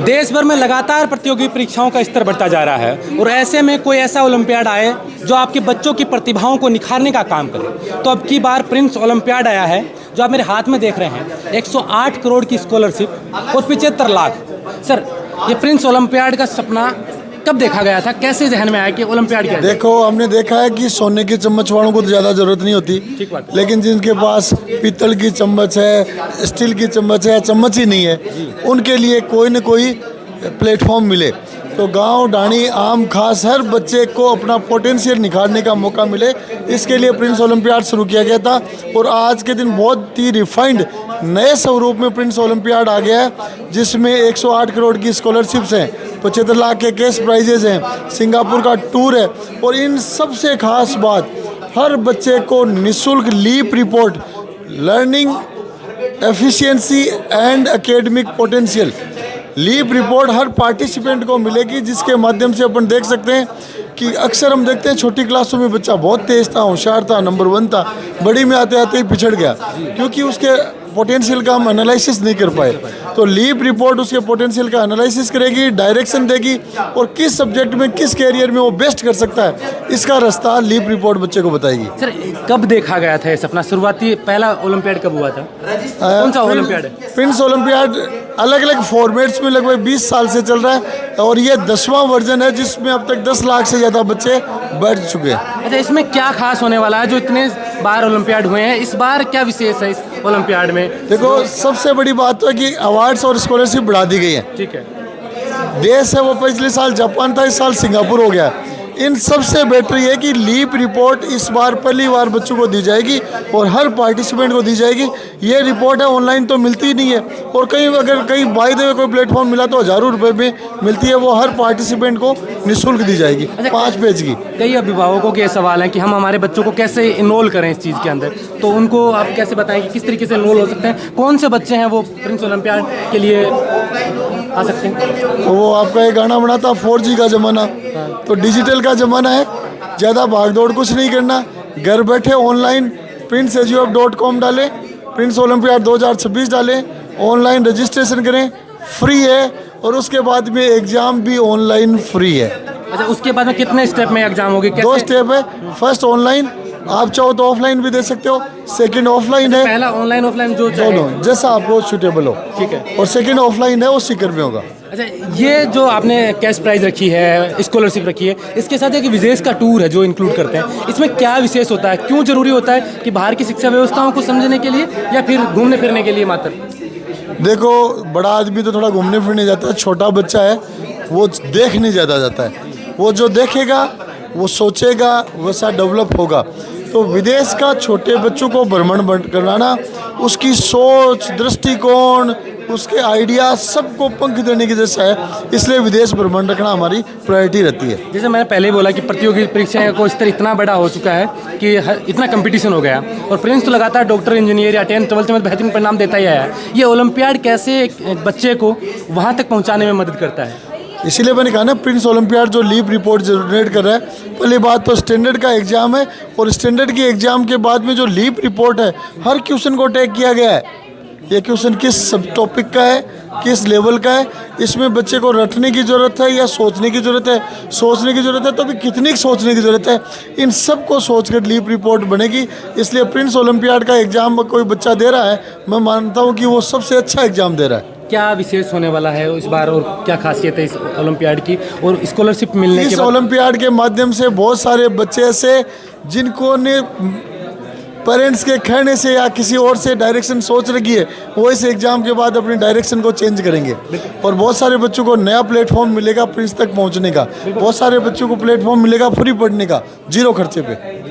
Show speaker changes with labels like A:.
A: देश भर में लगातार प्रतियोगी परीक्षाओं का स्तर बढ़ता जा रहा है और ऐसे में कोई ऐसा ओलंपियाड आए जो आपके बच्चों की प्रतिभाओं को निखारने का काम करे। तो अब की बार प्रिंस ओलंपियाड आया है जो आप मेरे हाथ में देख रहे हैं। 108 करोड़ की स्कॉलरशिप और 75 लाख। सर, ये प्रिंस ओलंपियाड का सपना कब देखा गया था, कैसे जहन में आया कि ओलंपियाड क्या है?
B: देखो, हमने देखा है कि सोने की चम्मच वालों को तो ज़्यादा ज़रूरत नहीं होती,
A: ठीक बात है।
B: लेकिन जिनके पास पीतल की चम्मच है, स्टील की चम्मच है, चम्मच ही नहीं है, उनके लिए कोई न कोई प्लेटफॉर्म मिले तो गांव, डाणी, आम, खास हर बच्चे को अपना पोटेंशियल निखारने का मौका मिले, इसके लिए प्रिंस ओलंपियाड शुरू किया गया था। और आज के दिन बहुत ही रिफाइंड नए स्वरूप में प्रिंस ओलंपियाड आ गया है, जिसमें 108 करोड़ की स्कॉलरशिप्स हैं, 75 लाख के कैश प्राइजेज हैं, सिंगापुर का टूर है और इन सबसे खास बात, हर बच्चे को निःशुल्क leap report, learning efficiency and academic potential leap report हर पार्टिसिपेंट को मिलेगी, जिसके माध्यम से अपन देख सकते हैं कि अक्सर हम देखते हैं छोटी क्लासों में बच्चा बहुत तेज़ था, होशियार था, नंबर 1 था, बड़ी में आते आते ही पिछड़ गया क्योंकि उसके पोटेंशियल का हम एनालिसिस नहीं कर पाए। तो लीप रिपोर्ट उसके पोटेंशियल का एनालिसिस करेगी, डायरेक्शन देगी और किस सब्जेक्ट में, किस कैरियर में वो बेस्ट कर सकता है, इसका रास्ता लीप रिपोर्ट बच्चे को बताएगी।
A: सर, कब देखा गया था ये सपना? शुरुआती पहला ओलंपियाड कब हुआ था? कौन सा ओलंपियाड है?
B: प्रिंस ओलंपियाड अलग अलग फॉर्मेट्स में लगभग 20 साल से चल रहा है और ये 10वां वर्जन है, जिसमें अब तक 10 लाख से ज़्यादा बच्चे बैठ चुके हैं।
A: अच्छा, इसमें क्या खास होने वाला है जो इतने बार ओलंपियाड हुए हैं? इस बार क्या विशेष है इस ओलंपियाड में?
B: देखो, सबसे बड़ी बात तो है कि अवार्ड्स और स्कॉलरशिप बढ़ा दी गई है।
A: ठीक है।
B: देश है वो पिछले साल जापान था, इस साल सिंगापुर हो गया। इन सबसे बेटर ये है कि लीप रिपोर्ट इस बार पहली बार बच्चों को दी जाएगी और हर पार्टिसिपेंट को दी जाएगी। ये रिपोर्ट है, ऑनलाइन तो मिलती ही नहीं है और कहीं बाय द वे कोई प्लेटफॉर्म मिला तो हज़ारों रुपये में मिलती है, वो हर पार्टिसिपेंट को निःशुल्क दी जाएगी। 5 पेज की।
A: कई अभिभावकों के सवाल हैं कि हम हमारे बच्चों को कैसे इनरोल करें इस चीज़ के अंदर, तो उनको आप कैसे बताएं कि किस तरीके से इनरोल हो सकते हैं? कौन से बच्चे हैं वो प्रिंस ओलंपियाड के लिए आ सकते हैं?
B: वो आपका एक गाना बना था 4G का ज़माना, तो डिजिटल का ज़माना है, ज़्यादा भागदौड़ कुछ नहीं करना, घर बैठे ऑनलाइन princeedup.com डालें, प्रिंस ओलंपियाड 2026 डालें, ऑनलाइन रजिस्ट्रेशन करें, फ्री है और उसके बाद में एग्ज़ाम भी ऑनलाइन फ्री है।
A: अच्छा, उसके बाद में कितने स्टेप में एग्जाम होगी?
B: 2 स्टेप है। फर्स्ट ऑनलाइन, आप चाहो तो ऑफलाइन भी दे सकते हो, सेकंड ऑफलाइन है।
A: पहला ऑनलाइन ऑफलाइन जो
B: दोनों, जैसा आपको सूटेबल हो।
A: ठीक है।
B: और सेकंड ऑफलाइन है, वो सीकर में होगा।
A: अच्छा, ये जो आपने कैश प्राइज रखी है, स्कॉलरशिप रखी है, इसके साथ एक विदेश का टूर है जो इंक्लूड करते हैं, इसमें क्या विशेष होता है? क्यों जरूरी होता है कि बाहर की शिक्षा व्यवस्थाओं को समझने के लिए या फिर घूमने फिरने के लिए मात्र?
B: देखो, बड़ा आदमी तो थोड़ा घूमने फिरने जाता है, छोटा बच्चा है वो देखने ज़्यादा जाता है। वो जो देखेगा वो सोचेगा, वैसा डेवलप होगा। तो विदेश का छोटे बच्चों को भ्रमण कराना, उसकी सोच, दृष्टिकोण, उसके आइडिया सबको पंख देने की जैसा है, इसलिए विदेश भ्रमण रखना हमारी प्रायोरिटी रहती है।
A: जैसे मैंने पहले बोला कि प्रतियोगी परीक्षाएं को स्तर इतना बड़ा हो चुका है कि इतना कंपटीशन हो गया और प्रिंस तो लगातार डॉक्टर, इंजीनियर या 10th 12th में बेहतरीन परिणाम देता ही आया है। ये ओलंपियाड कैसे एक बच्चे को वहाँ तक पहुँचाने में मदद करता है?
B: इसीलिए मैंने कहा ना, प्रिंस ओलंपियाड जो लीप रिपोर्ट जनरेट कर रहा है, पहली बात तो स्टैंडर्ड का एग्ज़ाम है और स्टैंडर्ड की एग्ज़ाम के बाद में जो लीप रिपोर्ट है, हर क्वेश्चन को टैग किया गया है। ये क्वेश्चन किस सब टॉपिक का है, किस लेवल का है, इसमें बच्चे को रटने की ज़रूरत है या सोचने की ज़रूरत है। सोचने की ज़रूरत है तो भी कितनी सोचने की ज़रूरत है, इन सब को सोच कर लीप रिपोर्ट बनेगी। इसलिए प्रिंस ओलंपियाड का एग्ज़ाम कोई बच्चा दे रहा है, मैं मानता हूँ कि वो सबसे अच्छा एग्ज़ाम दे रहा है।
A: क्या विशेष होने वाला है इस बार और क्या खासियत है इस ओलंपियाड की और स्कॉलरशिप मिलने के बाद?
B: इस ओलंपियाड के माध्यम से बहुत सारे बच्चे ऐसे जिनको ने पेरेंट्स के कहने से या किसी और से डायरेक्शन सोच रखी है, वो इस एग्ज़ाम के बाद अपनी डायरेक्शन को चेंज करेंगे और बहुत सारे बच्चों को नया प्लेटफॉर्म मिलेगा प्रिंस तक पहुंचने का। बहुत सारे बच्चों को प्लेटफॉर्म मिलेगा फ्री पढ़ने का, 0 खर्चे पे।